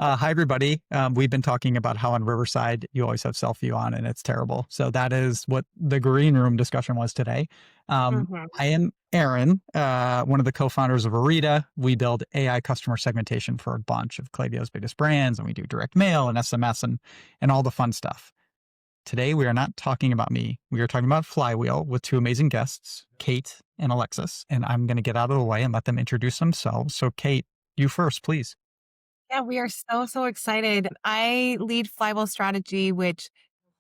Hi, everybody. We've been talking about how on Riverside you always have self-view on and it's terrible. So that is what the green room discussion was today. Mhm. I am Aaron, one of the co-founders of Orita. We build AI customer segmentation for a bunch of Klaviyo's biggest brands, and we do direct mail and SMS and all the fun stuff. Today, we are not talking about me. We are talking about Flywheel with two amazing guests, Kate and Alexis. And I'm going to get out of the way and let them introduce themselves. So, Kate, you first, please. Yeah, we are so excited. I lead Flywheel Strategy, which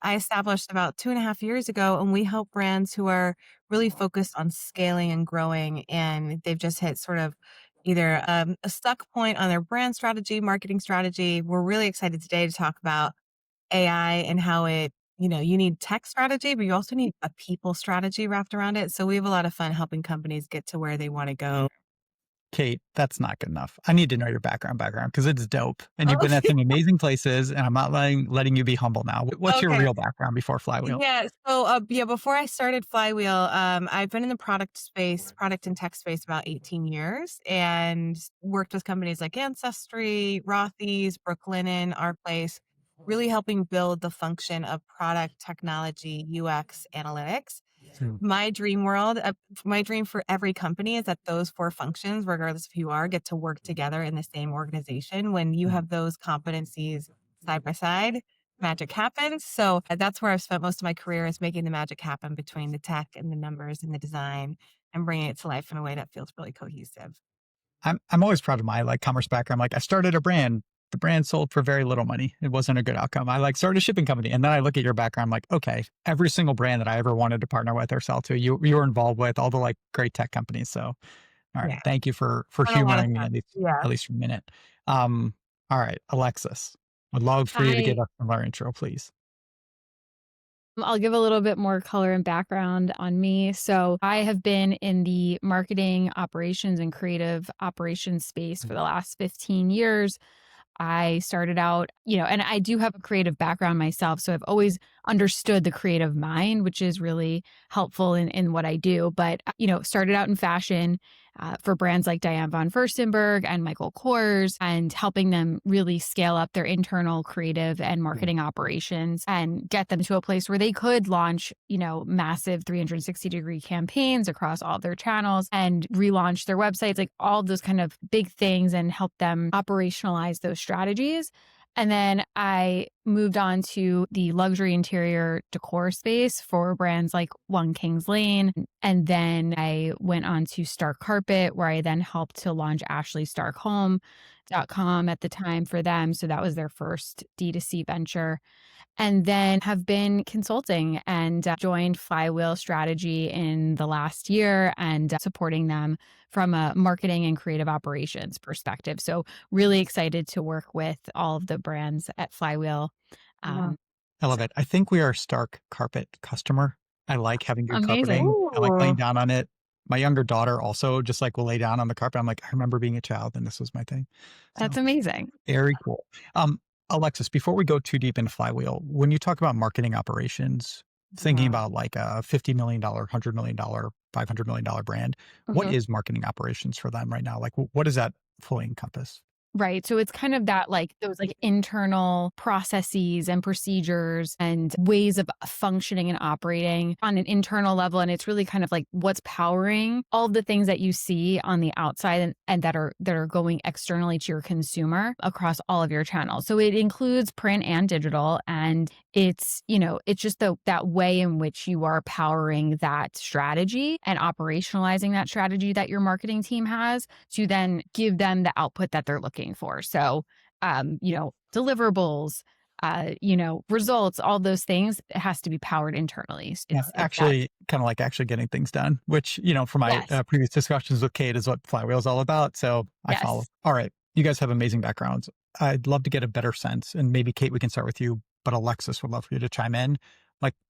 I established about 2.5 years ago, and we help brands who are really focused on scaling and growing, and they've just hit sort of either a stuck point on their brand strategy, marketing strategy. We're really excited today to talk about AI and how you need tech strategy, but you also need a people strategy wrapped around it. So we have a lot of fun helping companies get to where they want to go. Kate, that's not good enough. I need to know your background because it's dope. And you've been at Okay. some amazing places, and I'm not letting you be humble now. What's your Okay. real background before Flywheel? Yeah. So, before I started Flywheel, I've been in the product space, product and tech space about 18 years and worked with companies like Ancestry, Rothy's, Brooklinen, Our Place, really helping build the function of product technology, UX analytics. Hmm. My dream for every company is that those four functions, regardless of who you are, get to work together in the same organization. When you have those competencies side by side, magic happens. So that's where I've spent most of my career is making the magic happen between the tech and the numbers and the design and bringing it to life in a way that feels really cohesive. I'm always proud of my commerce background. I started a brand. The brand sold for very little money. It wasn't a good outcome. I started a shipping company, and then I look at your background. I'm like, okay, every single brand that I ever wanted to partner with or sell to, you were involved with all the great tech companies. So, all right, Yeah. thank you for Been a lot of humoring me fun. Yeah. at least for a minute. All right, Alexis, would love for you to give Hi. us our intro, please. I'll give a little bit more color and background on me. So, I have been in the marketing operations and creative operations space for the last 15 years. I started out, and I do have a creative background myself. So I've always understood the creative mind, which is really helpful in what I do. But, started out in fashion for brands like Diane von Furstenberg and Michael Kors and helping them really scale up their internal creative and marketing operations and get them to a place where they could launch, massive 360-degree campaigns across all their channels and relaunch their websites, like all of those kind of big things and help them operationalize those strategies. And then I moved on to the luxury interior decor space for brands like One Kings Lane. And then I went on to Stark Carpet, where I then helped to launch AshleyStarkHome.com at the time for them. So that was their first D2C venture. And then have been consulting and joined Flywheel Strategy in the last year and supporting them from a marketing and creative operations perspective. So really excited to work with all of the brands at Flywheel. Yeah. Um, I love so it. I think we are a Stark Carpet customer. I like having good amazing. carpeting. I like laying Ooh. down on it. My younger daughter also just will lay down on the carpet. I'm like, I remember being a child and this was my thing. That's So amazing. very cool. Alexis, before we go too deep into Flywheel, when you talk about marketing operations, thinking Mhm. about a $50 million, $100 million, $500 million brand, what Mhm. is marketing operations for them right now? What does that fully encompass? Right. So it's kind of that those internal processes and procedures and ways of functioning and operating on an internal level. And it's really kind of like what's powering all of the things that you see on the outside and that are going externally to your consumer across all of your channels. So it includes print and digital. And it's just that way in which you are powering that strategy and operationalizing that strategy that your marketing team has to then give them the output that they're looking for. So, deliverables, results, all those things, it has to be powered internally. Yeah, It's that. actually, kind of like actually getting things done, which, for my Yes. previous discussions with Kate is what Flywheel is all about. So I follow. Yes. All right. You guys have amazing backgrounds. I'd love to get a better sense. And maybe, Kate, we can start with you, but Alexis would love for you to chime in.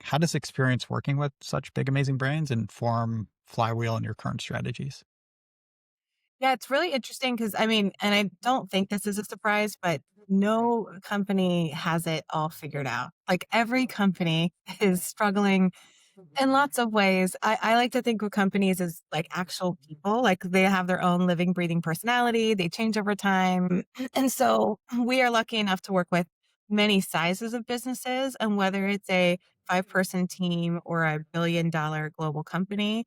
How does experience working with such big, amazing brands inform Flywheel and your current strategies? Yeah, it's really interesting because and I don't think this is a surprise, but no company has it all figured out. Like every company is struggling In lots of ways. I like to think of companies as like actual people, like they have their own living, breathing personality. They change over time. And so we are lucky enough to work with many sizes of businesses. And whether it's a 5-person team or a $1 billion global company,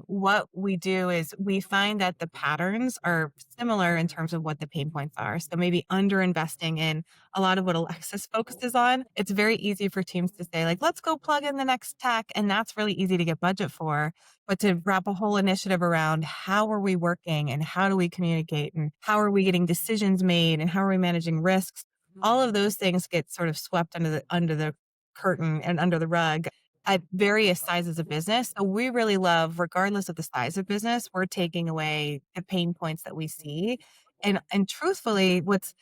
what we do is we find that the patterns are similar in terms of what the pain points are. So maybe under investing in a lot of what Alexis focuses on. It's very easy for teams to say, like, let's go plug in the next tech. And that's really easy to get budget for. But to wrap a whole initiative around how are we working and how do we communicate and how are we getting decisions made and how are we managing risks? All of those things get sort of swept under the curtain and under the rug at various sizes of business. So we really love, regardless of the size of business, we're taking away the pain points that we see. And truthfully, what's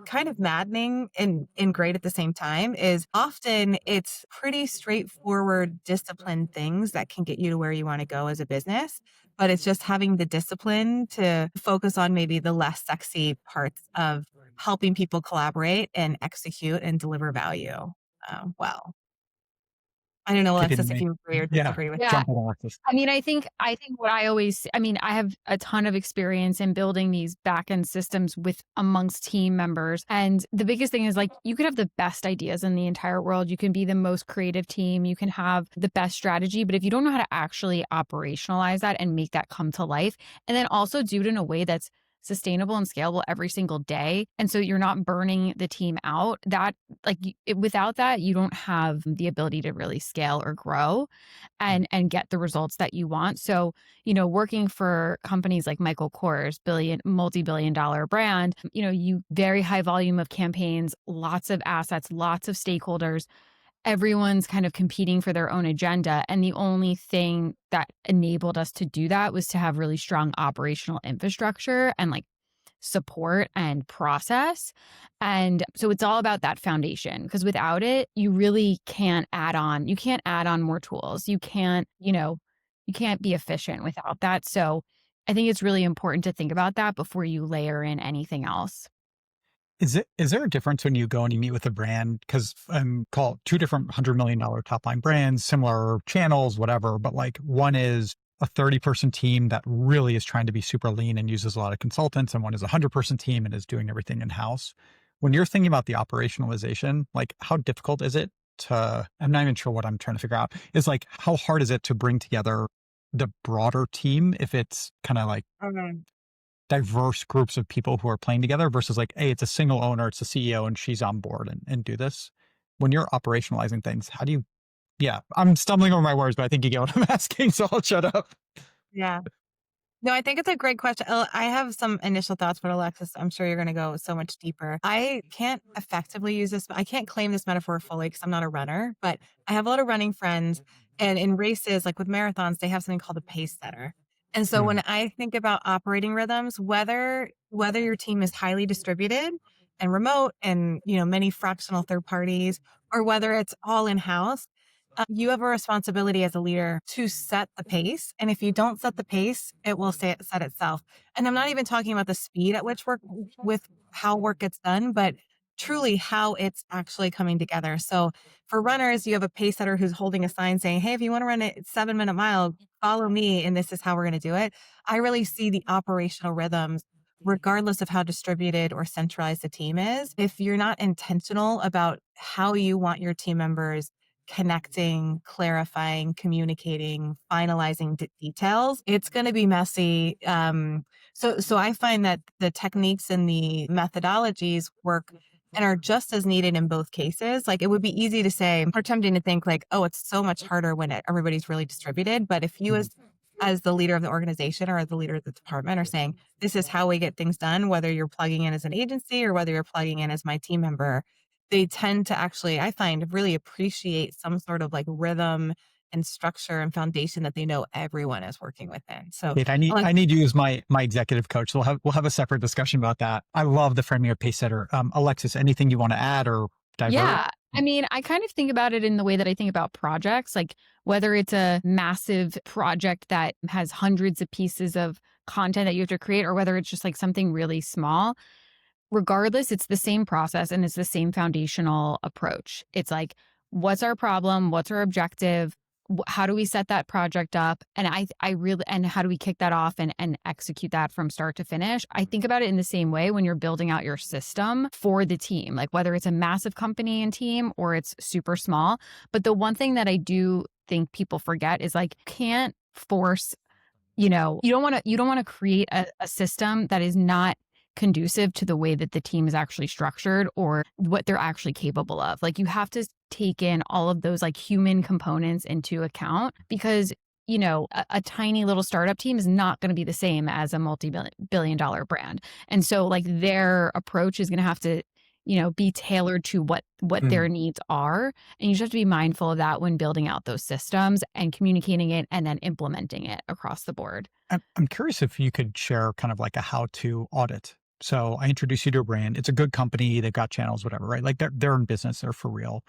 kind of maddening and great at the same time is often it's pretty straightforward, disciplined things that can get you to where you want to go as a business. But it's just having the discipline to focus on maybe the less sexy parts of helping people collaborate and execute and deliver value well. I don't know, Keeping Alexis, if me. you agree or Yeah. disagree with Yeah. that. Jump on Alexis. I think what I have a ton of experience in building these back-end systems with amongst team members. And the biggest thing is like, you could have the best ideas in the entire world. You can be the most creative team. You can have the best strategy, but if you don't know how to actually operationalize that and make that come to life, and then also do it in a way that's sustainable and scalable every single day. And so you're not burning the team out. That without that, you don't have the ability to really scale or grow and get the results that you want. So, working for companies like Michael Kors, multi-billion dollar brand, you very high volume of campaigns, lots of assets, lots of stakeholders. Everyone's kind of competing for their own agenda. And the only thing that enabled us to do that was to have really strong operational infrastructure and like support and process. And so it's all about that foundation, because without it, you really can't add on. You can't add on more tools. You can't be efficient without that. So I think it's really important to think about that before you layer in anything else. Is there a difference when you go and you meet with a brand? Because call two different $100 million top line brands, similar channels, whatever. But like one is a 30-person team that really is trying to be super lean and uses a lot of consultants, and one is a 100-person team and is doing everything in house. When you're thinking about the operationalization, like how difficult is it to? I'm not even sure what I'm trying to figure out. Is like how hard is it to bring together the broader team if it's kind of like diverse groups of people who are playing together versus like, hey, it's a single owner, it's the CEO and she's on board and do this. When you're operationalizing things, how do you, I'm stumbling over my words, but I think you get what I'm asking, so I'll shut up. Yeah. No, I think it's a great question. I have some initial thoughts, but Alexis, I'm sure you're going to go so much deeper. I can't effectively use this. I can't claim this metaphor fully because I'm not a runner, but I have a lot of running friends. And in races, like with marathons, they have something called a pace setter. And so when I think about operating rhythms, whether your team is highly distributed and remote and, many fractional third parties, or whether it's all in-house, you have a responsibility as a leader to set the pace. And if you don't set the pace, it will set itself. And I'm not even talking about the speed at which how work gets done, but truly how it's actually coming together. So for runners, you have a pace setter who's holding a sign saying, hey, if you want to run a 7-minute mile, follow me. And this is how we're going to do it. I really see the operational rhythms, regardless of how distributed or centralized the team is. If you're not intentional about how you want your team members connecting, clarifying, communicating, finalizing details, it's going to be messy. So I find that the techniques and the methodologies work and are just as needed in both cases. Like it would be easy to say, or tempting to think like, oh, it's so much harder when everybody's really distributed. But if you as the leader of the organization or the leader of the department are saying, this is how we get things done, whether you're plugging in as an agency or whether you're plugging in as my team member, they tend to actually, I find, really appreciate some sort of like rhythm and structure and foundation that they know everyone is working within. So Wait, I need to use my executive coach. So we'll have a separate discussion about that. I love the framing of pace setter. Alexis, anything you want to add or divert? Yeah. I mean, I kind of think about it in the way that I think about projects, like whether it's a massive project that has hundreds of pieces of content that you have to create, or whether it's just like something really small. Regardless, it's the same process and it's the same foundational approach. It's like, what's our problem? What's our objective? how do we set that project up? And I really, and how do we kick that off and execute that from start to finish? I think about it in the same way when you're building out your system for the team, like whether it's a massive company and team or it's super small. But the one thing that I do think people forget is like, can't force, you don't want to create a system that is not conducive to the way that the team is actually structured or what they're actually capable of. Like you have to take in all of those like human components into account because, a tiny little startup team is not going to be the same as a multi-billion dollar brand. And so like their approach is going to have to, be tailored to what their needs are. And you just have to be mindful of that when building out those systems and communicating it and then implementing it across the board. I'm curious if you could share kind of like a how-to audit. So I introduce you to a brand. It's a good company. They've got channels, whatever, right? Like they're in business. They're for real.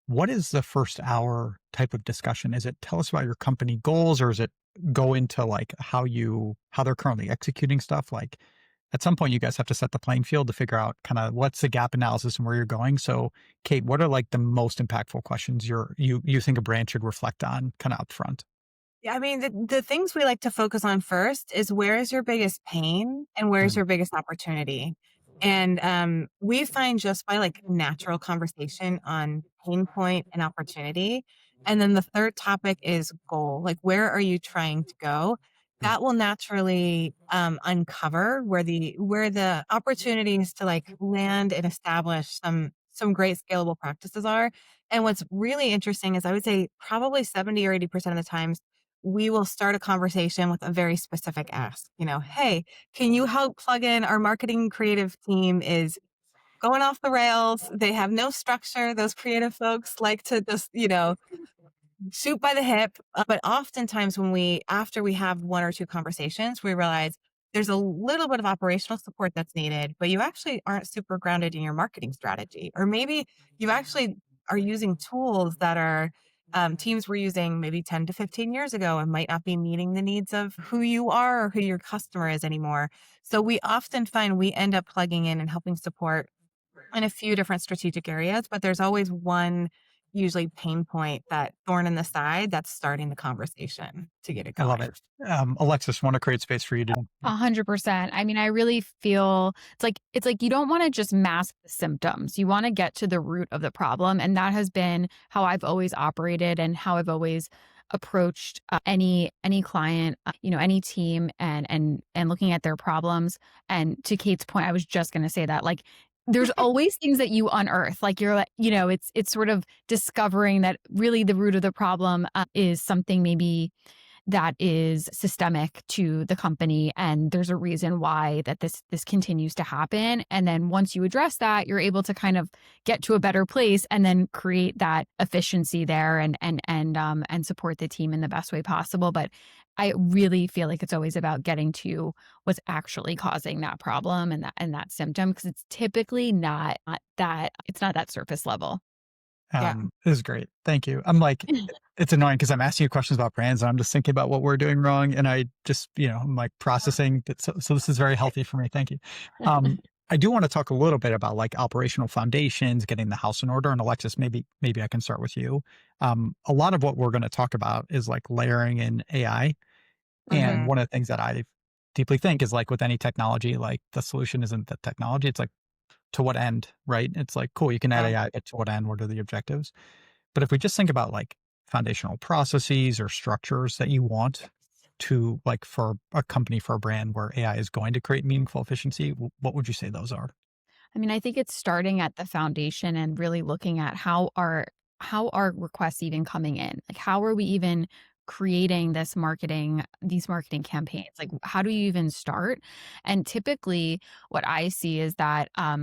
What is the first hour type of discussion? Is it tell us about your company goals, or is it go into like how they're currently executing stuff? Like at some point you guys have to set the playing field to figure out kind of what's the gap analysis and where you're going. So Kate, what are like the most impactful questions you think a brand should reflect on kind of upfront? Yeah, I mean, the things we like to focus on first is where is your biggest pain and where's your biggest opportunity? And we find just by like natural conversation on pain point and opportunity. And then the third topic is goal. Like, where are you trying to go? That will naturally uncover where the opportunities to like land and establish some great scalable practices are. And what's really interesting is I would say probably 70 or 80% of the times we will start a conversation with a very specific ask. Hey, can you help plug in our marketing creative team is going off the rails. They have no structure. Those creative folks like to just, shoot by the hip. But oftentimes after we have one or two conversations, we realize there's a little bit of operational support that's needed, but you actually aren't super grounded in your marketing strategy. Or maybe you actually are using tools that are teams were using maybe 10 to 15 years ago and might not be meeting the needs of who you are or who your customer is anymore. So we often find we end up plugging in and helping support in a few different strategic areas, but there's always one usually pain point, that thorn in the side that's starting the conversation to get it I going. love it. Alexis, want to create space for you to 100%. I mean, I really feel it's like you don't want to just mask the symptoms. You want to get to the root of the problem. And that has been how I've always operated and how I've always approached any client, any team and looking at their problems. And to Kate's point, I was just going to say that like, there's always things that you unearth, like you're like, it's sort of discovering that really the root of the problem is something maybe that is systemic to the company. And there's a reason why that this continues to happen. And then once you address that, you're able to kind of get to a better place and then create that efficiency there and support the team in the best way possible. But I really feel like it's always about getting to what's actually causing that problem and that symptom, because it's typically not that surface level. This is great. Thank you. I'm like, it's annoying because I'm asking you questions about brands and I'm just thinking about what we're doing wrong. And I just, I'm like processing. So this is very healthy for me. Thank you. I do want to talk a little bit about like operational foundations, getting the house in order. And Alexis, maybe I can start with you. A lot of what we're going to talk about is like layering in AI. And one of the things that I deeply think is like with any technology, like the solution isn't the technology. It's like, to what end, right? It's like, cool, you can add AI, but to what end? What are the objectives? But if we just think about like foundational processes or structures that you want to like for a company, for a brand where AI is going to create meaningful efficiency, what would you say those are? I mean, I think it's starting at the foundation and really looking at how are requests even coming in? Like, how are we even creating these marketing campaigns? Like, how do you even start? And typically what I see is that, a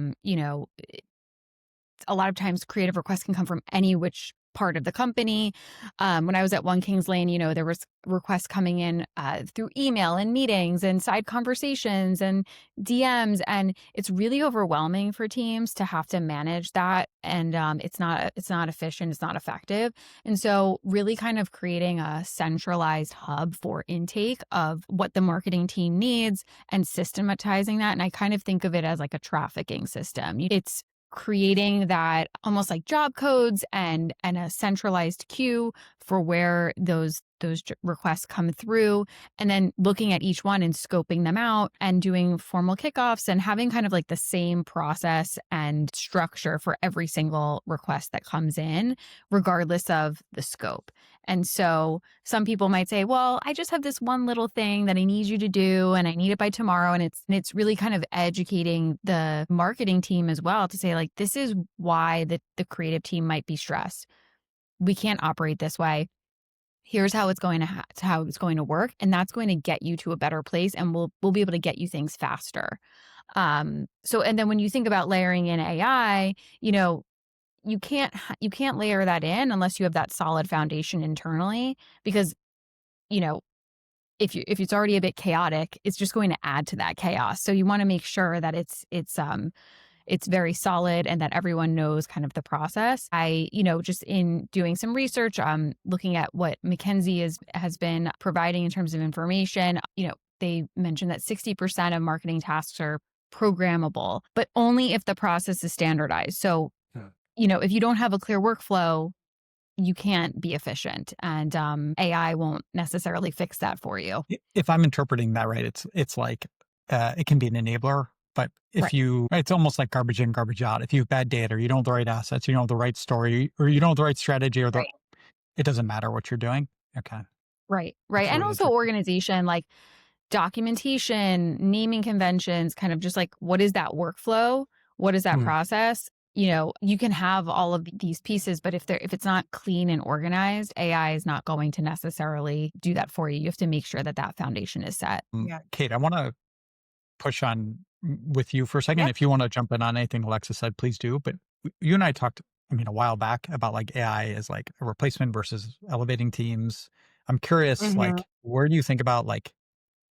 lot of times creative requests can come from any which part of the company. When I was at One Kings Lane, there was requests coming in through email and meetings and side conversations and DMs. And it's really overwhelming for teams to have to manage that. And it's not efficient. It's not effective. And so really kind of creating a centralized hub for intake of what the marketing team needs and systematizing that. And I kind of think of it as like a trafficking system. It's creating that almost like job codes and a centralized queue for where those requests come through, and then looking at each one and scoping them out and doing formal kickoffs and having kind of like the same process and structure for every single request that comes in, regardless of the scope. And so some people might say, well, I just have this one little thing that I need you to do and I need it by tomorrow. And it's really kind of educating the marketing team as well to say, like, this is why the creative team might be stressed. We can't operate this way. Here's how it's going to work, and that's going to get you to a better place, and we'll be able to get you things faster. And then when you think about layering in AI, you can't layer that in unless you have that solid foundation internally, because if it's already a bit chaotic, it's just going to add to that chaos. So you want to make sure that it's very solid and that everyone knows kind of the process. Just in doing some research, looking at what McKinsey has been providing in terms of information, they mentioned that 60% of marketing tasks are programmable, but only if the process is standardized. So, if you don't have a clear workflow, you can't be efficient, and AI won't necessarily fix that for you. If I'm interpreting that right, it's like it can be an enabler. But if it's almost like garbage in, garbage out. If you have bad data, or you don't have the right assets, you don't have the right story, or you don't have the right strategy, or it doesn't matter what you're doing. Okay. Right. And also organization, like documentation, naming conventions, kind of just like, what is that workflow? What is that process? You can have all of these pieces, but if it's not clean and organized, AI is not going to necessarily do that for you. You have to make sure that foundation is set. Yeah. Kate, I want to push on with you for a second. If you want to jump in on anything Alexis said, please do. But you and I talked, a while back about like AI as like a replacement versus elevating teams. I'm curious, like, where do you think about like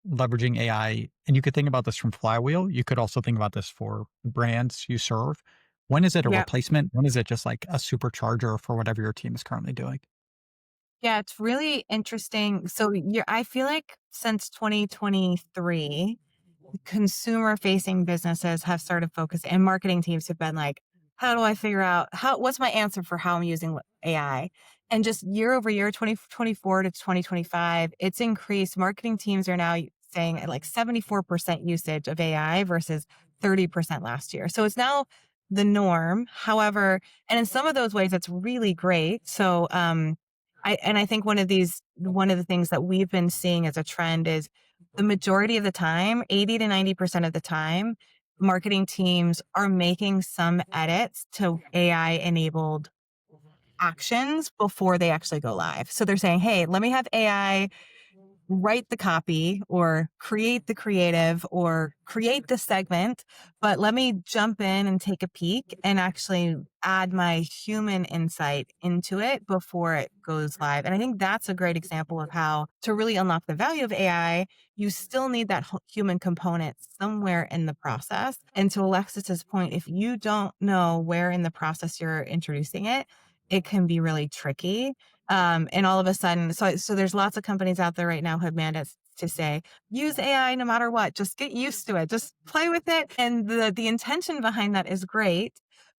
leveraging AI? And you could think about this from Flywheel. You could also think about this for brands you serve. When is it a replacement? When is it just like a supercharger for whatever your team is currently doing? Yeah, it's really interesting. So I feel like since 2023, consumer-facing businesses have started focusing, and marketing teams have been like, how do I figure out what's my answer for how I'm using AI? And just year over year, 2024 to 2025, it's increased. Marketing teams are now saying at like 74% usage of AI versus 30% last year. So it's now the norm. However, and in some of those ways, it's really great. So, I think one of the things that we've been seeing as a trend is the majority of the time, 80 to 90% of the time, marketing teams are making some edits to AI enabled actions before they actually go live. So they're saying, hey, let me have AI write the copy or create the creative or create the segment, but let me jump in and take a peek and actually add my human insight into it before it goes live. And I think that's a great example of how to really unlock the value of AI, you still need that human component somewhere in the process. And to Alexis's point, if you don't know where in the process you're introducing it, it can be really tricky. And all of a sudden, so there's lots of companies out there right now who have mandates to say, use AI no matter what, just get used to it, just play with it. And the intention behind that is great.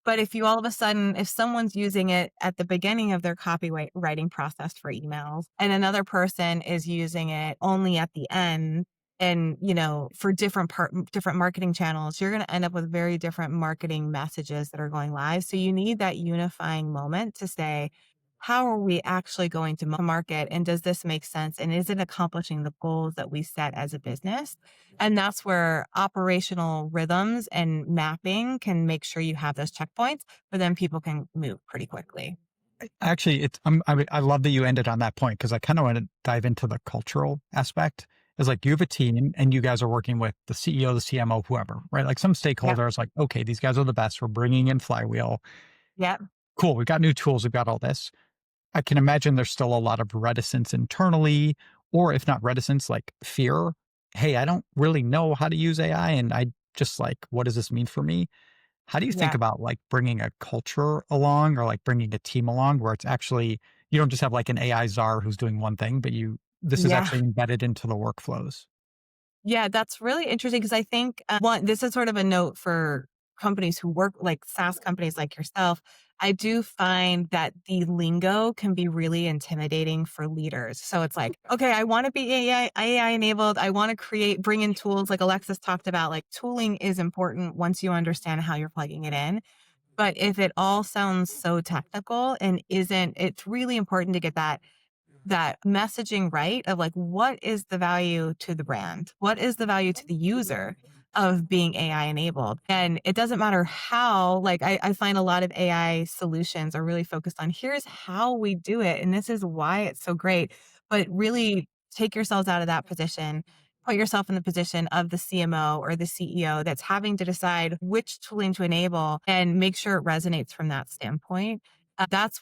But if you all of a sudden, if someone's using it at the beginning of their copywriting process for emails, and another person is using it only at the end, and, for different marketing channels, you're going to end up with very different marketing messages that are going live. So you need that unifying moment to say, how are we actually going to market? And does this make sense? And is it accomplishing the goals that we set as a business? And that's where operational rhythms and mapping can make sure you have those checkpoints, but then people can move pretty quickly. Actually, I love that you ended on that point, because I kind of want to dive into the cultural aspect. It's like you have a team and you guys are working with the CEO, the CMO, whoever, right? Like some stakeholders like, okay, these guys are the best. We're bringing in Flywheel. Yeah. Cool. We've got new tools. We've got all this. I can imagine there's still a lot of reticence internally, or if not reticence, like fear. Hey, I don't really know how to use AI. And I just like, what does this mean for me? How do you think about like bringing a culture along, or like bringing a team along where it's actually, you don't just have like an AI czar who's doing one thing, but this is actually embedded into the workflows? Yeah, that's really interesting, because I think this is sort of a note for companies who work like SaaS companies like yourself, I do find that the lingo can be really intimidating for leaders. So it's like, okay, I want to be AI enabled. I want to bring in tools like Alexis talked about. Like tooling is important once you understand how you're plugging it in. But if it all sounds so technical and isn't, it's really important to get that messaging right of like, what is the value to the brand? What is the value to the user of being AI enabled? And it doesn't matter how, like, I find a lot of AI solutions are really focused on here's how we do it. And this is why it's so great. But really take yourselves out of that position. Put yourself in the position of the CMO or the CEO that's having to decide which tooling to enable and make sure it resonates from that standpoint. That's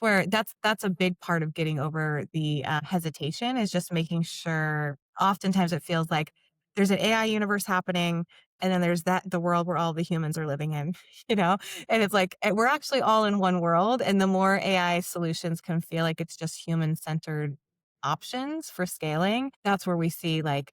a big part of getting over the hesitation is just making sure. Oftentimes it feels like there's an AI universe happening, and then there's the world where all the humans are living in, you know. And it's like we're actually all in one world, and the more AI solutions can feel like it's just human centered options for scaling, that's where we see like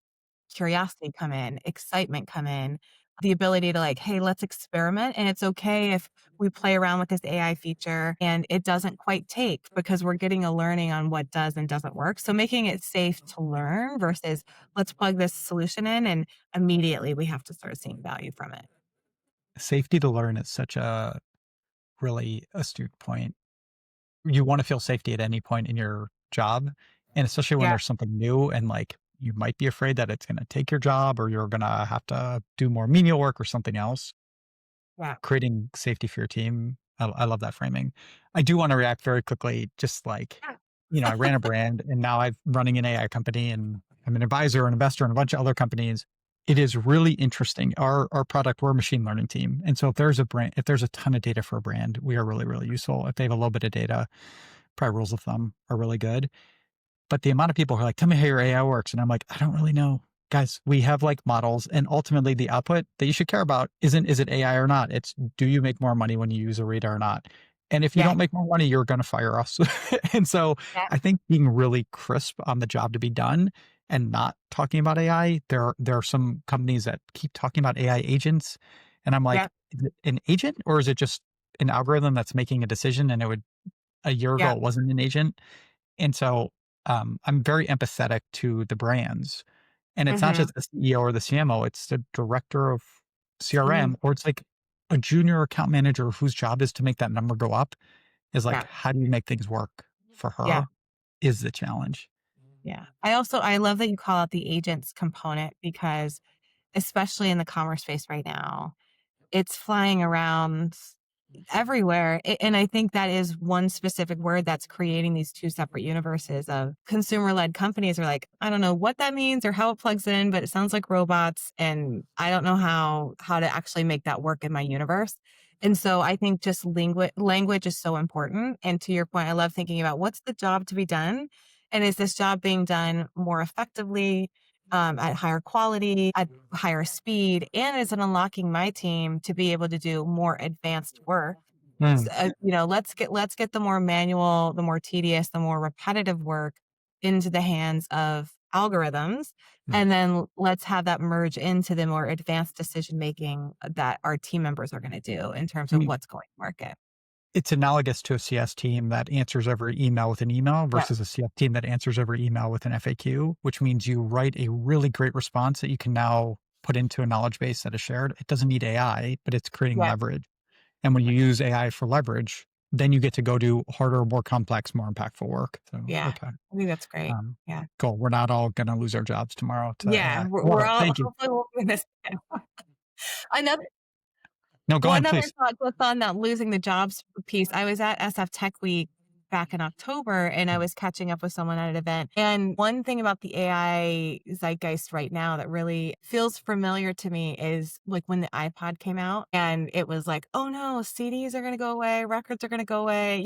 curiosity come in, excitement come in, the ability to like, hey, let's experiment, and it's okay if we play around with this AI feature and it doesn't quite take because we're getting a learning on what does and doesn't work. So making it safe to learn versus let's plug this solution in and immediately we have to start seeing value from it. Safety to learn is such a really astute point. You want to feel safety at any point in your job, and especially when Yeah. there's something new and like you might be afraid that it's going to take your job or you're going to have to do more menial work or something else. Yeah. Creating safety for your team. I love that framing. I do want to react very quickly. Just like, I ran a brand and now I'm running an AI company and I'm an advisor, an investor in a bunch of other companies. It is really interesting. Our product, we're a machine learning team. And so if there's a ton of data for a brand, we are really, really useful. If they have a little bit of data, probably rules of thumb are really good. But the amount of people who are like, tell me how your AI works. And I'm like, I don't really know. Guys, we have like models, and ultimately the output that you should care about isn't is it AI or not? It's do you make more money when you use Orita or not? And if you Yeah. don't make more money, you're going to fire us. And so Yeah. I think being really crisp on the job to be done and not talking about AI, there are some companies that keep talking about AI agents. And I'm like, Yeah. is it an agent or is it just an algorithm that's making a decision? And a year ago, Yeah. it wasn't an agent. And so I'm very empathetic to the brands. And it's not Hmm. just the CEO or the CMO, it's the director of CRM, Team. or it's like a junior account manager whose job is to make that number go up. Is like, Yeah. how do you make things work for Yeah. her is the challenge. Yeah. I love that you call out the agents component because especially in the commerce space right now, it's flying around everywhere. And I think that is one specific word that's creating these two separate universes of consumer led companies are like, I don't know what that means or how it plugs in, but it sounds like robots. And I don't know how to actually make that work in my universe. And so I think just language is so important. And to your point, I love thinking about what's the job to be done. And is this job being done more effectively, at higher quality, at higher speed, and is it unlocking my team to be able to do more advanced work? Mm, Let's get the more manual, the more tedious, the more repetitive work into the hands of algorithms, mm. and then let's have that merge into the more advanced decision making that our team members are going to do in terms I of mean, what's going to market. it's analogous to a CS team that answers every email with an email Yeah, versus a CS team that answers every email with an FAQ, which means you write a really great response that you can now put into a knowledge base that is shared. It doesn't need AI, but it's creating yeah, leverage. And when you use AI for leverage, then you get to go do harder, more complex, more impactful work. So, yeah. okay. I think that's great. Um, Yeah, cool. We're not all going to lose our jobs tomorrow to yeah. AI. We're, Love we're it. all Thank you. hopefully we'll be in this. Another No, go One ahead, other please. thought just on that losing the jobs piece. I was at SF Tech Week back in October and I was catching up with someone at an event. And one thing about the AI zeitgeist right now that really feels familiar to me is like when the iPod came out and it was like, oh no, CDs are going to go away, records are going to go away,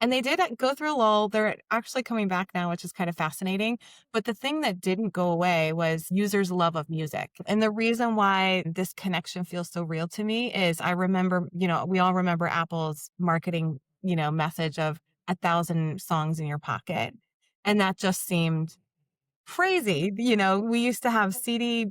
and they did go through a lull. They're actually coming back now, which is kind of fascinating. But the thing that didn't go away was users' love of music. And the reason why this connection feels so real to me is I remember, we all remember Apple's marketing, message of 1,000 songs in your pocket. And that just seemed crazy. We used to have CD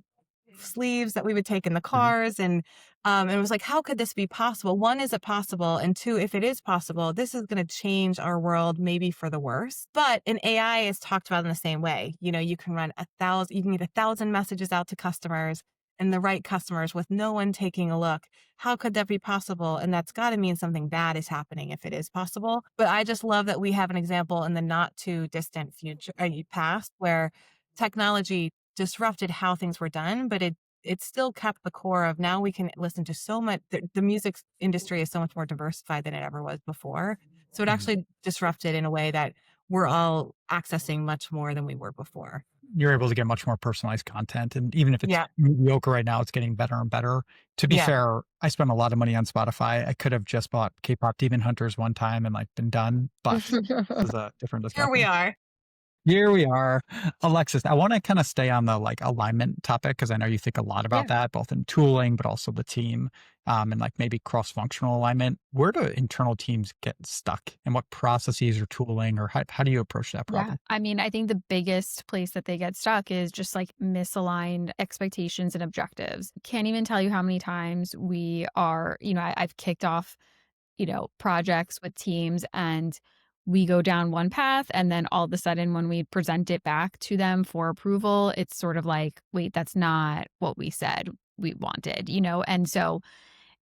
sleeves that we would take in the Mhm. cars and And it was like, how could this be possible? One, is it possible? And two, if it is possible, this is going to change our world maybe for the worse. But in AI is talked about in the same way. You can run 1,000, you can get 1,000 messages out to customers and the right customers with no one taking a look. How could that be possible? And that's got to mean something bad is happening if it is possible. But I just love that we have an example in the not too distant future, past, where technology disrupted how things were done, but it still kept the core of now we can listen to so much. The music industry is so much more diversified than it ever was before. So it actually disrupted in a way that we're all accessing much more than we were before. You're able to get much more personalized content. And even if it's Yeah. mediocre right now, it's getting better and better. To be Yeah. fair, I spent a lot of money on Spotify. I could have just bought K-pop Demon Hunters one time and like been done, but this is a different Here we discussion. are. Here we are. Alexis, I want to kind of stay on the like alignment topic because I know you think a lot about that, both in tooling, but also the team, and like maybe cross-functional alignment. Where do internal teams get stuck and what processes or tooling or how do you approach that problem? Yeah. I mean, I think the biggest place that they get stuck is just like misaligned expectations and objectives. Can't even tell you how many times we are, I've kicked off, projects with teams and we go down one path and then all of a sudden when we present it back to them for approval, it's sort of like, wait, that's not what we said we wanted, And so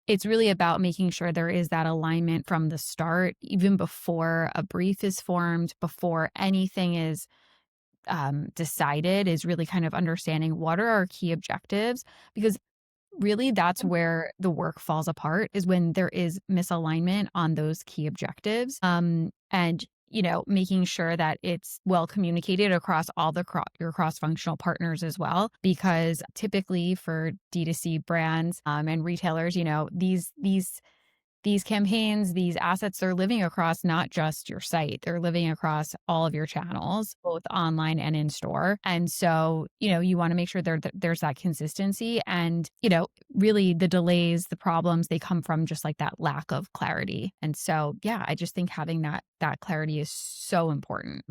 it's really about making sure there is that alignment from the start, even before a brief is formed, before anything is decided, is really kind of understanding what are our key objectives, because really that's where the work falls apart, is when there is misalignment on those key objectives. And making sure that it's well communicated across all your cross-functional partners as well, because typically for D2C brands and retailers, these campaigns, these assets, they're living across not just your site, they're living across all of your channels, both online and in store. And so, you want to make sure there's that consistency, and, really the delays, the problems, they come from just like that lack of clarity. And so, yeah, I just think having that clarity is so important.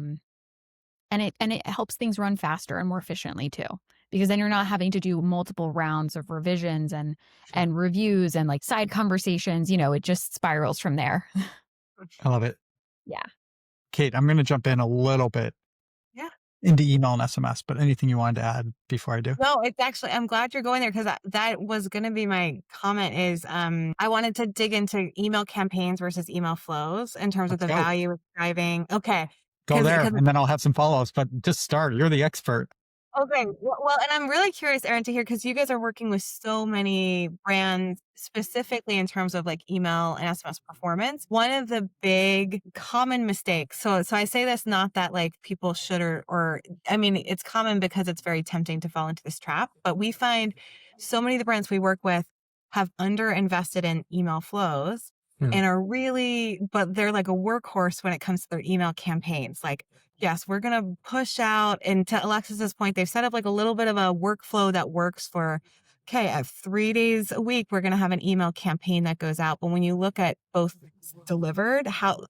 And it helps things run faster and more efficiently too, because then you're not having to do multiple rounds of revisions and reviews and like side conversations. It just spirals from there. I love it. Yeah. Kate, I'm going to jump in a little bit into email and SMS, but anything you wanted to add before I do? No, it's actually, I'm glad you're going there, because that was going to be my comment is I wanted to dig into email campaigns versus email flows in terms of the value of driving. Okay. Go there and then I'll have some follow-ups, but just start. You're the expert. Okay. Well, and I'm really curious, Erin, to hear, because you guys are working with so many brands specifically in terms of like email and SMS performance. One of the big common mistakes. So I say this not that like people should or I mean, it's common because it's very tempting to fall into this trap, but we find so many of the brands we work with have underinvested in email flows and are really, but they're like a workhorse when it comes to their email campaigns. Like, yes, we're going to push out. And to Alexis's point, they've set up like a little bit of a workflow that works for, okay, at 3 days a week, we're going to have an email campaign that goes out. But when you look at both delivered, how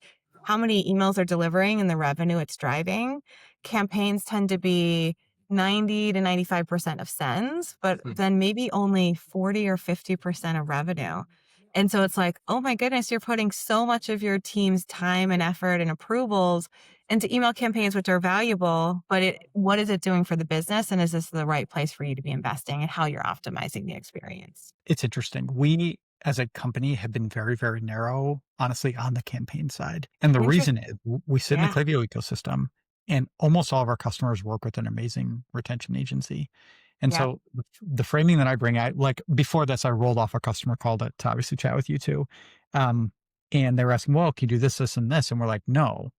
many emails are delivering and the revenue it's driving, campaigns tend to be 90 to 95% of sends, but then maybe only 40 or 50% of revenue. And so it's like, oh my goodness, you're putting so much of your team's time and effort and approvals into email campaigns, which are valuable, but what is it doing for the business? And is this the right place for you to be investing, and how you're optimizing the experience? It's interesting. We, as a company, have been very, very narrow, honestly, on the campaign side. And the reason is we sit in the Klaviyo ecosystem, and almost all of our customers work with an amazing retention agency. And so the framing that I bring out, like before this, I rolled off a customer call to obviously chat with you too. And they were asking, well, can you do this, this, and this? And we're like, no,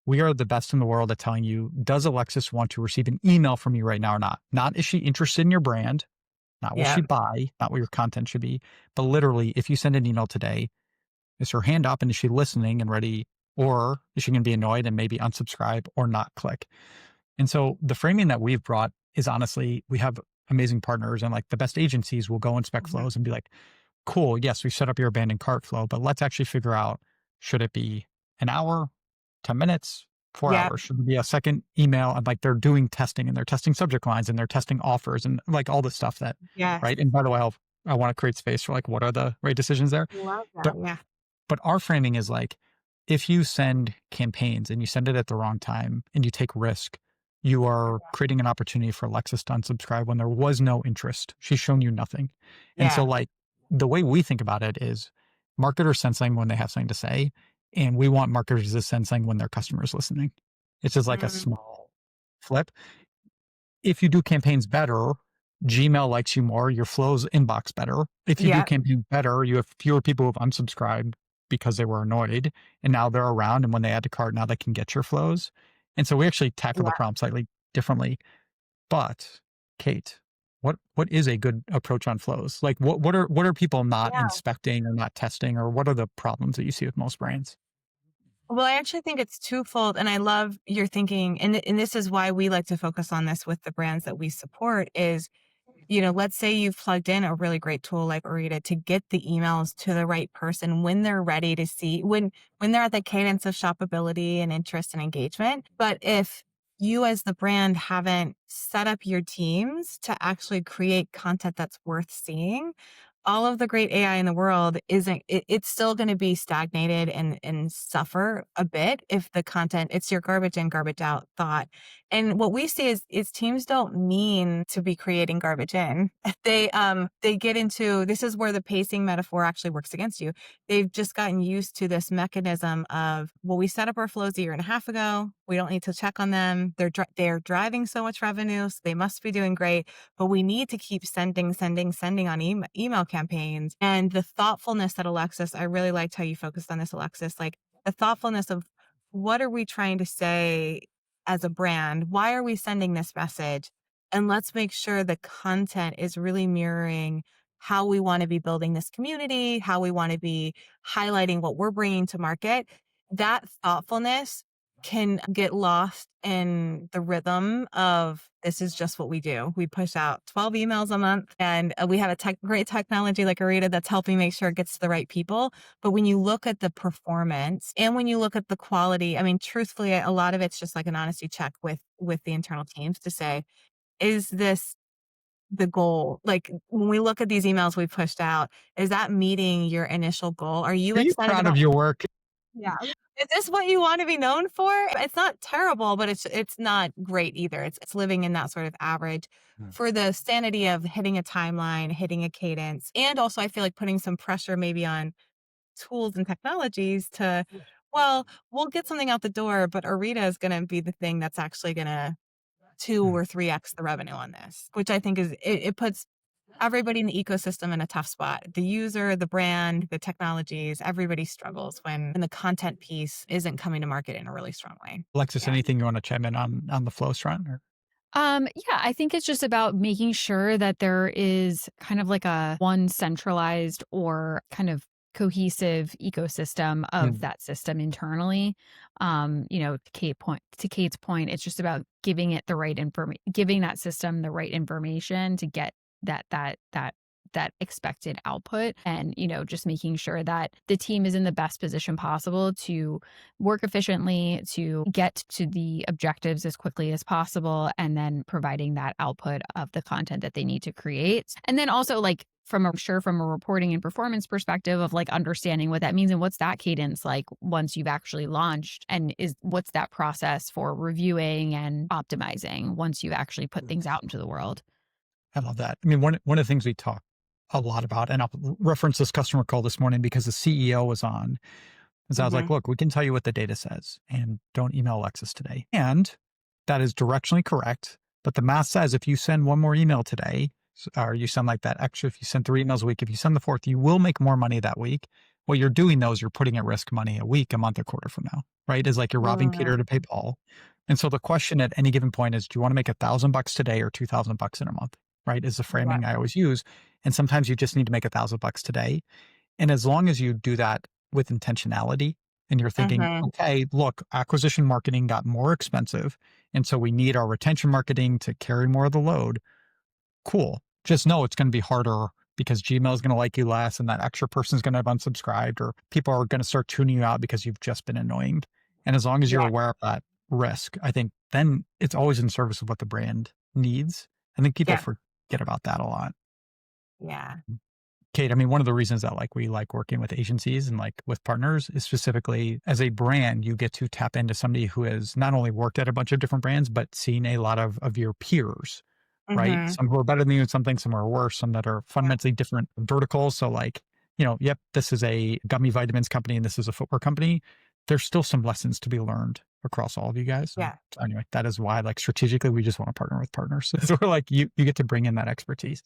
we are the best in the world at telling you, does Alexis want to receive an email from you right now or not? Not is she interested in your brand? Not will she buy? Not what your content should be. But literally, if you send an email today, is her hand up and is she listening and ready? Or is she going to be annoyed and maybe unsubscribe or not click? And so the framing that we've brought is honestly, we have amazing partners, and like the best agencies will go inspect flows and be like, cool, yes, we set up your abandoned cart flow, but let's actually figure out, should it be an hour, 10 minutes, 4 hours? Should it be a second email? And like they're doing testing, and they're testing subject lines, and they're testing offers, and like all the stuff that, right? And by the way, I'll I want to create space for like, what are the right decisions there? Love that. But, Yeah. but our framing is like, if you send campaigns and you send it at the wrong time and you take risk, you are creating an opportunity for Alexis to unsubscribe when there was no interest. She's shown you nothing. And so Yeah. like the way we think about it is marketers send something when they have something to say, and we want marketers to send something when their customer is listening. It's just like a Mm, small flip. If you do campaigns better, Gmail likes you more, your flows inbox better. If you do yeah. campaigns better, you have fewer people who have unsubscribed because they were annoyed and now they're around. And when they add to cart, now they can get your flows. And so we actually tackle the Yeah. problem slightly differently. But Kate, what is a good approach on flows? Like what are people not Yeah. inspecting or not testing, or what are the problems that you see with most brands? Well, I actually think it's twofold, and I love your thinking, and this is why we like to focus on this with the brands that we support is, let's say you've plugged in a really great tool like Orita to get the emails to the right person when they're ready to see, when they're at the cadence of shoppability and interest and engagement. But if you as the brand haven't set up your teams to actually create content that's worth seeing, all of the great AI in the world it's still going to be stagnated and suffer a bit if the content, it's your garbage in, garbage out thought. And what we see is teams don't mean to be creating garbage in. They get into, this is where the pacing metaphor actually works against you. They've just gotten used to this mechanism of, well, we set up our flows a year and a half ago. We don't need to check on them. They're driving so much revenue, so they must be doing great. But we need to keep sending on email campaigns. And the thoughtfulness that Alexis, I really liked how you focused on this, Alexis, like the thoughtfulness of what are we trying to say as a brand? Why are we sending this message? And let's make sure the content is really mirroring how we want to be building this community, how we want to be highlighting what we're bringing to market. That thoughtfulness can get lost in the rhythm of this is just what we do. We push out 12 emails a month, and we have a great technology like Orita that's helping make sure it gets to the right people. But when you look at the performance and when you look at the quality, I mean, truthfully, a lot of it's just like an honesty check with the internal teams to say, is this the goal? Like when we look at these emails we pushed out, is that meeting your initial goal? Are you Are you excited proud about? of your work? Yeah. Is this what you want to be known for? It's not terrible, but it's not great either. It's living in that sort of average for the sanity of hitting a timeline, hitting a cadence. And also I feel like putting some pressure maybe on tools and technologies to, well, we'll get something out the door, but Arita is going to be the thing that's actually going to 2 or 3x the revenue on this, which I think is, it puts everybody in the ecosystem in a tough spot. The user, the brand, the technologies, everybody struggles when the content piece isn't coming to market in a really strong way. Alexis, Yeah. anything you want to chime in on the flows front? Or? Yeah, I think it's just about making sure that there is kind of like a one centralized or kind of cohesive ecosystem of that system internally. To Kate's point, it's just about giving it the right giving that system the right information to get that expected output, and just making sure that the team is in the best position possible to work efficiently, to get to the objectives as quickly as possible, and then providing that output of the content that they need to create. And then also like from a reporting and performance perspective of like understanding what that means and what's that cadence like once you've actually launched, and what's that process for reviewing and optimizing once you've actually put things out into the world. I love that. I mean, one of the things we talk a lot about, and I'll reference this customer call this morning because the CEO was on, is I was like, look, we can tell you what the data says, and don't email Alexis today. And that is directionally correct. But the math says if you send one more email today, or you send like that extra, if you send 3 emails a week, if you send the 4th, you will make more money that week. What you're doing though is you're putting at risk money a week, a month, a quarter from now, right? Is like you're robbing Peter to pay Paul. And so the question at any given point is, do you want to make $1,000 today or $2,000 in a month? Right? Is the framing I always use. And sometimes you just need to make $1,000 today. And as long as you do that with intentionality and you're thinking, okay, look, acquisition marketing got more expensive. And so we need our retention marketing to carry more of the load. Cool. Just know it's going to be harder because Gmail is going to like you less, and that extra person is going to have unsubscribed, or people are going to start tuning you out because you've just been annoying. And as long as you're aware of that risk, I think then it's always in service of what the brand needs. I think people forget about that a lot. Yeah. Kate, I mean, one of the reasons that like we like working with agencies and like with partners is specifically as a brand, you get to tap into somebody who has not only worked at a bunch of different brands, but seen a lot of your peers, right? Hmm. Some who are better than you at something, some are worse, some that are fundamentally different verticals. So like, yep, this is a gummy vitamins company and this is a footwear company. There's still some lessons to be learned across all of you guys. Yeah. So anyway, that is why like strategically, we just want to partner with partners. So we're like, you get to bring in that expertise.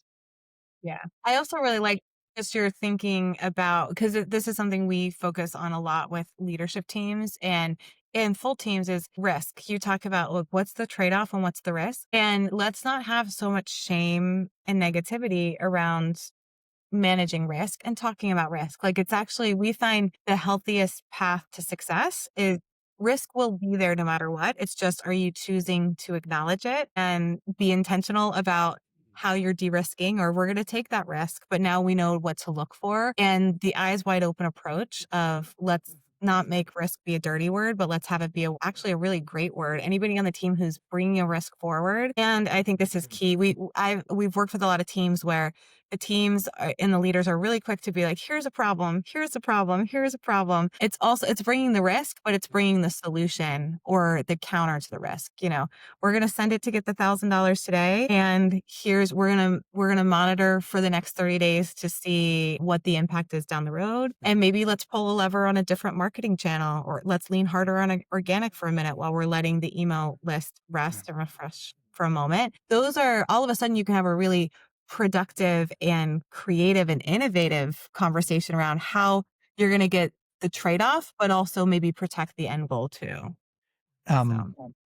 Yeah. I also really like just your thinking about, because this is something we focus on a lot with leadership teams and in full teams is risk. You talk about, look, what's the trade-off and what's the risk? And let's not have so much shame and negativity around managing risk and talking about risk. Like it's actually, we find the healthiest path to success is risk will be there no matter what. It's just, are you choosing to acknowledge it and be intentional about how you're de-risking, or we're going to take that risk, but now we know what to look for. And the eyes wide open approach of let's not make risk be a dirty word, but let's have it be actually a really great word. Anybody on the team who's bringing a risk forward. And I think this is key. We've worked with a lot of teams where the teams and the leaders are really quick to be like, here's a problem, here's a problem, here's a problem. It's bringing the risk, but it's bringing the solution or the counter to the risk. We're going to send it to get the $1,000 today. And we're going to monitor for the next 30 days to see what the impact is down the road. And maybe let's pull a lever on a different marketing channel, or let's lean harder on organic for a minute while we're letting the email list rest and refresh for a moment. Those are all of a sudden you can have a really productive and creative and innovative conversation around how you're going to get the trade-off, but also maybe protect the end goal too.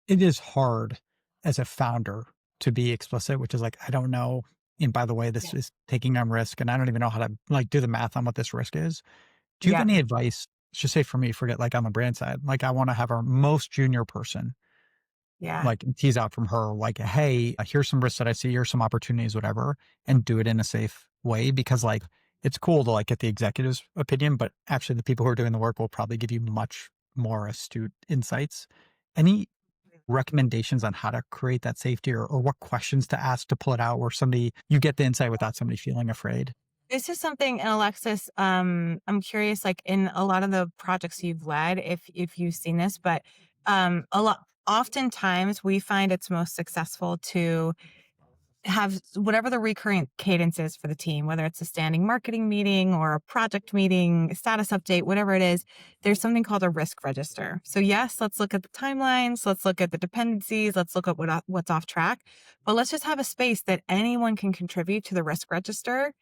It is hard as a founder to be explicit, which is like, I don't know. And by the way, this is taking on risk and I don't even know how to like do the math on what this risk is. Do you have any advice? Just say for me, forget like on the brand side, like I want to have our most junior person like tease out from her, like, hey, here's some risks that I see, here's some opportunities, whatever, and do it in a safe way. Because like, it's cool to like get the executive's opinion, but actually the people who are doing the work will probably give you much more astute insights. Any recommendations on how to create that safety or what questions to ask to pull it out where you get the insight without somebody feeling afraid? This is something, and Alexis, I'm curious, like in a lot of the projects you've led, if you've seen this, but oftentimes we find it's most successful to have whatever the recurrent cadence is for the team, whether it's a standing marketing meeting or a project meeting, status update, whatever it is, there's something called a risk register. So yes, let's look at the timelines, let's look at the dependencies, let's look at what's off track, but let's just have a space that anyone can contribute to the risk register.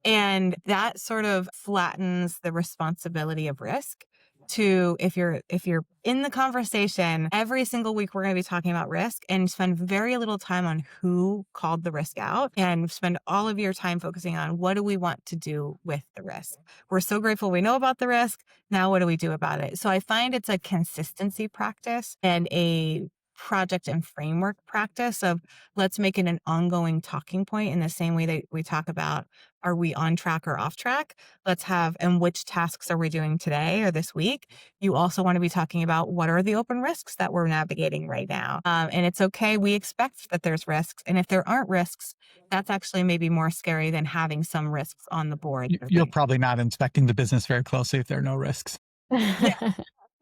And that sort of flattens the responsibility of risk to if you're in the conversation, every single week we're going to be talking about risk and spend very little time on who called the risk out and spend all of your time focusing on what do we want to do with the risk. We're so grateful we know about the risk. Now what do we do about it? So I find it's a consistency practice and a project and framework practice of let's make it an ongoing talking point in the same way that we talk about, are we on track or off track? Let's have, and which tasks are we doing today or this week? You also want to be talking about what are the open risks that we're navigating right now. And it's okay. We expect that there's risks. And if there aren't risks, that's actually maybe more scary than having some risks on the board. You're probably not inspecting the business very closely if there are no risks.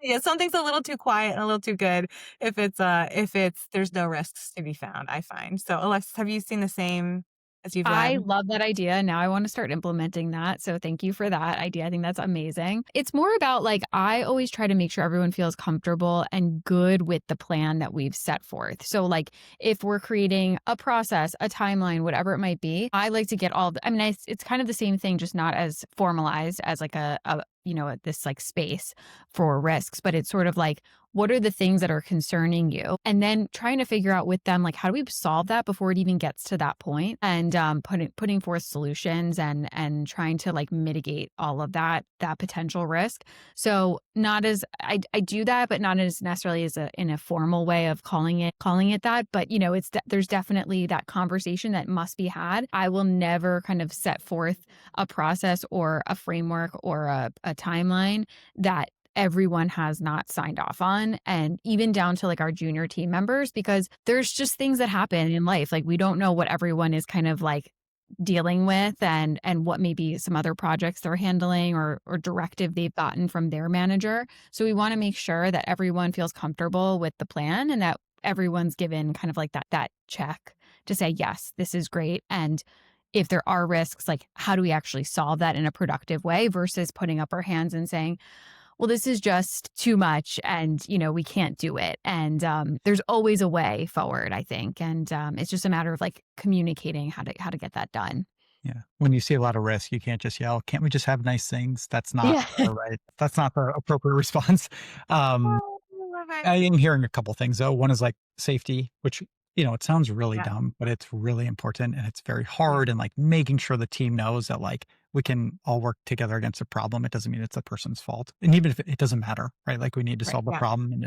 Yeah, something's a little too quiet and a little too good if there's no risks to be found, I find. So Alexis, have you seen the same as you've led? I love that idea. Now I want to start implementing that. So thank you for that idea. I think that's amazing. It's more about like, I always try to make sure everyone feels comfortable and good with the plan that we've set forth. So like if we're creating a process, a timeline, whatever it might be, I like to get it's kind of the same thing, just not as formalized as like this like space for risks, but it's sort of like, what are the things that are concerning you? And then trying to figure out with them, like, how do we solve that before it even gets to that point? And putting forth solutions and trying to like mitigate all of that potential risk. So not as I do that, but not as necessarily as in a formal way of calling it that. But there's definitely that conversation that must be had. I will never kind of set forth a process or a framework or a timeline that everyone has not signed off on, and even down to like our junior team members, because there's just things that happen in life. Like we don't know what everyone is kind of like dealing with and what maybe some other projects they're handling or directive they've gotten from their manager. So we want to make sure that everyone feels comfortable with the plan and that everyone's given kind of like that check to say, yes, this is great. And if there are risks, like how do we actually solve that in a productive way versus putting up our hands and saying, well, this is just too much and, we can't do it. And there's always a way forward, I think. And it's just a matter of like communicating how to get that done. Yeah. When you see a lot of risk, you can't just yell, can't we just have nice things? That's not Yeah. right. That's not the appropriate response. Um, Oh, I love it. I am hearing a couple things though. One is like safety, which, it sounds really Yeah. dumb, but it's really important and it's very hard. And like making sure the team knows that like we can all work together against a problem. It doesn't mean it's a person's fault. And even if it doesn't matter, right? Like we need to Right. solve a Yeah. problem. And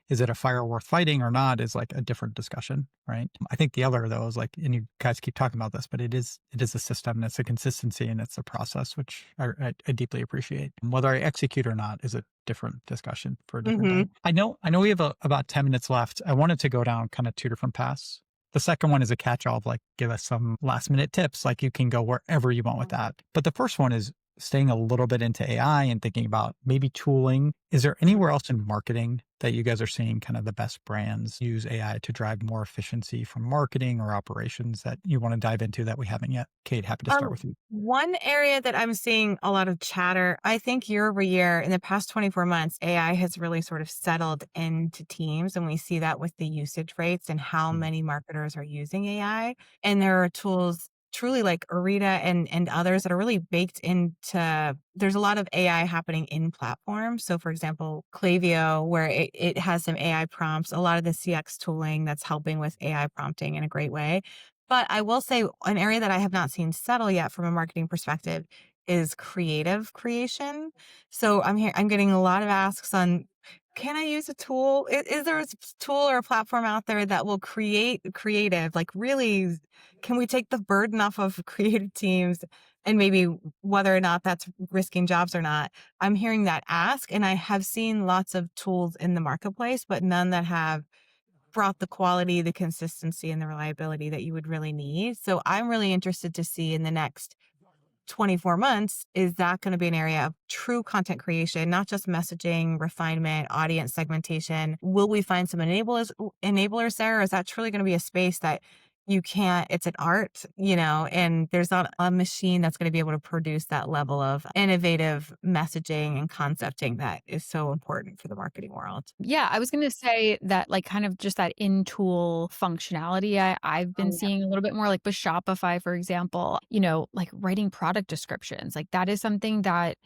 is it a fire worth fighting or not is like a different discussion, right? I think the other though is like, and you guys keep talking about this, but it is a system and it's a consistency and it's a process, which I deeply appreciate. Whether I execute or not is a different discussion for a different Mhm. day. I know we have about 10 minutes left. I wanted to go down kind of two different paths. The second one is a catch-all of like, give us some last minute tips. Like you can go wherever you want with that. But the first one is staying a little bit into AI and thinking about maybe tooling. Is there anywhere else in marketing that you guys are seeing kind of the best brands use AI to drive more efficiency from marketing or operations that you want to dive into that we haven't yet? Kate, happy to start with you. One area that I'm seeing a lot of chatter, I think year over year in the past 24 months, AI has really sort of settled into teams. And we see that with the usage rates and how many marketers are using AI. And there are tools truly like Orita and others that are really baked into, there's a lot of AI happening in platforms. So for example, Klaviyo, where it has some AI prompts, a lot of the CX tooling that's helping with AI prompting in a great way. But I will say an area that I have not seen settle yet from a marketing perspective is creative creation. So I'm getting a lot of asks on, can I use a tool? Is there a tool or a platform out there that will create creative? Like really, can we take the burden off of creative teams and maybe whether or not that's risking jobs or not? I'm hearing that ask, and I have seen lots of tools in the marketplace, but none that have brought the quality, the consistency, and the reliability that you would really need. So I'm really interested to see in the next 24 months, is that going to be an area of true content creation, not just messaging, refinement, audience segmentation? Will we find some enablers there? Or is that truly going to be a space that you can't, it's an art, and there's not a machine that's going to be able to produce that level of innovative messaging and concepting that is so important for the marketing world. Yeah, I was going to say that like kind of just that in-tool functionality I've been Oh, yeah. seeing a little bit more like with Shopify, for example, like writing product descriptions. Like that is something that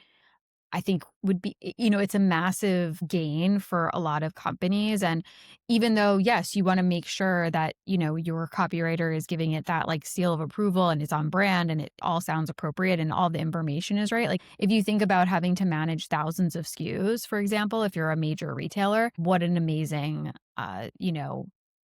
I think would be, it's a massive gain for a lot of companies. And even though, yes, you want to make sure that, your copywriter is giving it that like seal of approval and it's on brand and it all sounds appropriate and all the information is right. Like if you think about having to manage thousands of SKUs, for example, if you're a major retailer, what an amazing,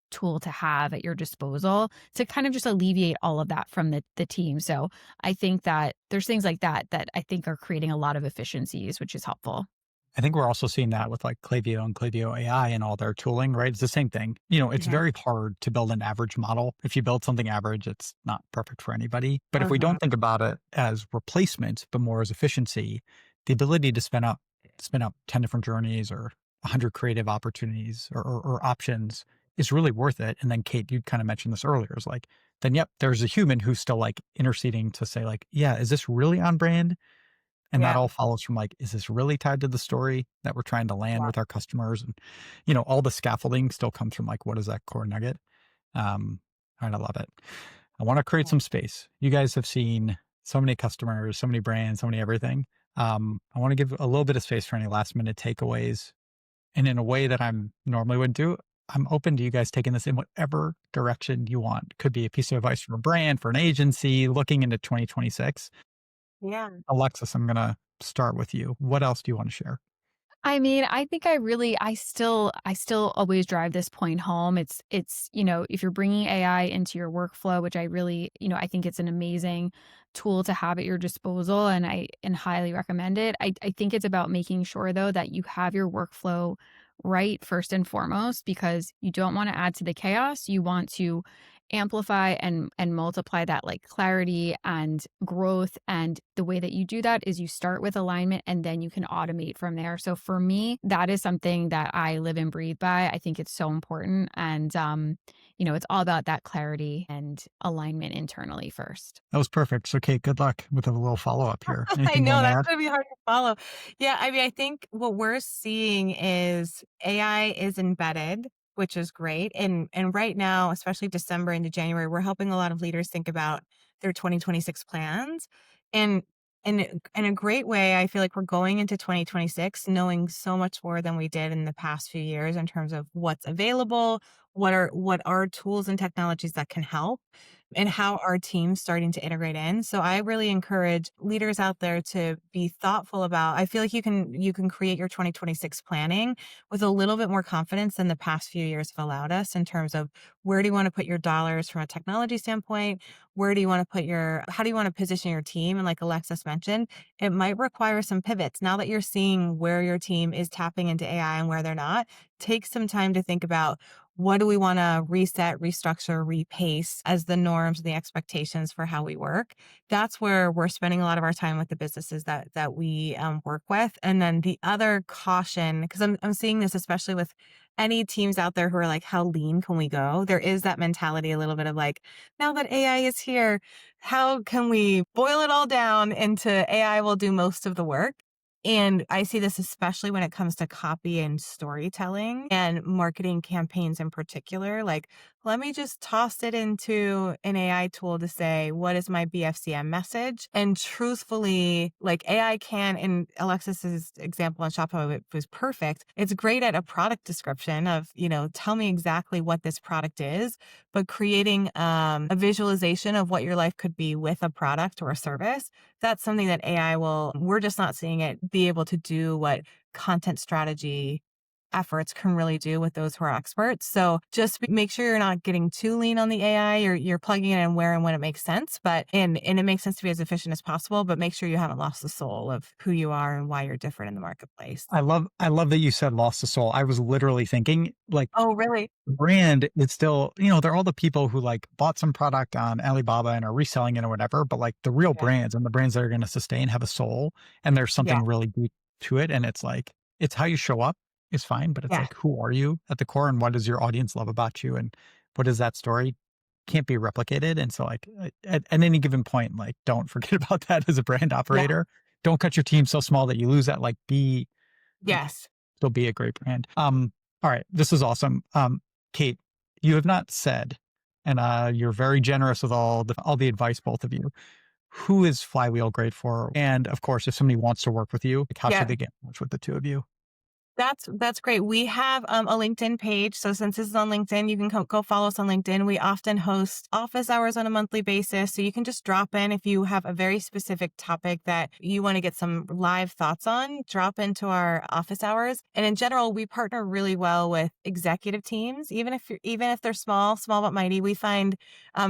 tool to have at your disposal to kind of just alleviate all of that from the team. So I think that there's things like that I think are creating a lot of efficiencies, which is helpful. I think we're also seeing that with like Klaviyo and Klaviyo AI and all their tooling, right? It's the same thing. It's Yeah. very hard to build an average model. If you build something average, it's not perfect for anybody. But if we don't think about it as replacement, but more as efficiency, the ability to spin up 10 different journeys or 100 creative opportunities or options is really worth it. And then Kate, you kind of mentioned this earlier, is like, then yep, there's a human who's still like interceding to say like, yeah, is this really on brand? And that Yeah. all follows from like, is this really tied to the story that we're trying to land with our customers? And, all the scaffolding still comes from like, what is that core nugget? All right, I love it. I want to create some space. You guys have seen so many customers, so many brands, so many everything. I want to give a little bit of space for any last minute takeaways. And in a way that I'm normally wouldn't do, I'm open to you guys taking this in whatever direction you want. Could be a piece of advice from a brand, for an agency looking into 2026. Yeah. Alexis, I'm going to start with you. What else do you want to share? I mean, I think I still always drive this point home. It's, if you're bringing AI into your workflow, which I really, I think it's an amazing tool to have at your disposal and highly recommend it. I think it's about making sure though that you have your workflow right first and foremost, because you don't want to add to the chaos. You want to amplify and multiply that like clarity and growth. And the way that you do that is you start with alignment and then you can automate from there. So for me, that is something that I live and breathe by. I think it's so important. And, it's all about that clarity and alignment internally first. That was perfect. So, Kate, good luck with a little follow up here. I Anything you know want to that's add? going to be hard to follow. Yeah, I mean, I think what we're seeing is AI is embedded, which is great. And right now, especially December into January, we're helping a lot of leaders think about their 2026 plans. And in a great way, I feel like we're going into 2026 knowing so much more than we did in the past few years in terms of what's available, what are tools and technologies that can help, and how our team's starting to integrate in. So I really encourage leaders out there to be thoughtful about, I feel like you can create your 2026 planning with a little bit more confidence than the past few years have allowed us in terms of where do you want to put your dollars from a technology standpoint? How do you want to position your team? And like Alexis mentioned, it might require some pivots. Now that you're seeing where your team is tapping into AI and where they're not, take some time to think about what do we want to reset, restructure, repace as the norms and the expectations for how we work. That's where we're spending a lot of our time with the businesses that we work with. And then the other caution, because I'm seeing this especially with any teams out there who are like, how lean can we go? There is that mentality a little bit of like, now that AI is here, how can we boil it all down into AI will do most of the work? And I see this especially when it comes to copy and storytelling and marketing campaigns in particular. Like, let me just toss it into an AI tool to say, what is my BFCM message? And truthfully, like AI can, in Alexis's example on Shopify, it was perfect. It's great at a product description of, tell me exactly what this product is, but creating a visualization of what your life could be with a product or a service. That's something that we're just not seeing it be able to do what content strategy efforts can really do with those who are experts. So just make sure you're not getting too lean on the AI. You're plugging it in where and when it makes sense, and it makes sense to be as efficient as possible, but make sure you haven't lost the soul of who you are and why you're different in the marketplace. I love that you said lost the soul. I was literally thinking like Oh, really? brand is still, they're all the people who like bought some product on Alibaba and are reselling it or whatever, but like the real Yeah. brands and the brands that are going to sustain have a soul and there's Yeah. something really deep to it. And it's like, it's how you show up is fine, but it's Yeah. like, who are you at the core and what does your audience love about you? And what is that story? Can't be replicated. And so like at any given point, like don't forget about that as a brand operator. Don't cut your team so small that you lose that, like Yes. still be a great brand. All right. This is awesome. Kate, you have not said, and you're very generous with all the advice, both of you. Who is Flywheel great for? And of course, if somebody wants to work with you, like how Yeah. should they get in touch with the two of you? That's great. We have a LinkedIn page. So since this is on LinkedIn, you can go follow us on LinkedIn. We often host office hours on a monthly basis. So you can just drop in if you have a very specific topic that you want to get some live thoughts on, drop into our office hours. And in general, we partner really well with executive teams, even if they're small but mighty. We find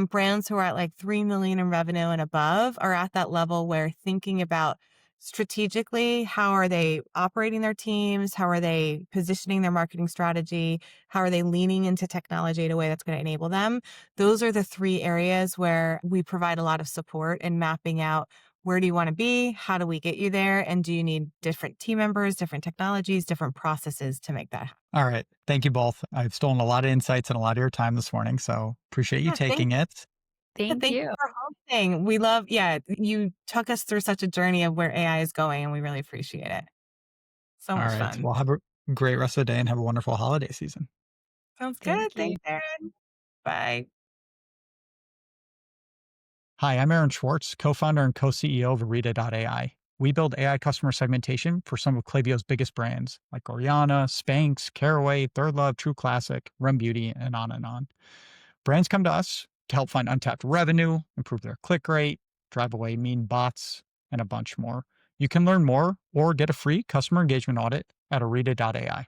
brands who are at like 3 million in revenue and above are at that level where thinking about strategically, how are they operating their teams? How are they positioning their marketing strategy? How are they leaning into technology in a way that's going to enable them? Those are the 3 areas where we provide a lot of support in mapping out where do you want to be? How do we get you there? And do you need different team members, different technologies, different processes to make that happen? All right. Thank you both. I've stolen a lot of insights and a lot of your time this morning. So appreciate you Yeah, taking it. Thank thank you you. for hosting. We love, you took us through such a journey of where AI is going, and we really appreciate it. So All much right. fun. Well, have a great rest of the day and have a wonderful holiday season. Sounds Thank good. you. Thanks, Aaron. Bye. Hi, I'm Aaron Schwartz, co-founder and co-CEO of Orita.ai. We build AI customer segmentation for some of Klaviyo's biggest brands like Oriana, Spanx, Caraway, Third Love, True Classic, Rem Beauty, and on and on. Brands come to us to help find untapped revenue, improve their click rate, drive away mean bots, and a bunch more. You can learn more or get a free customer engagement audit at Orita.ai.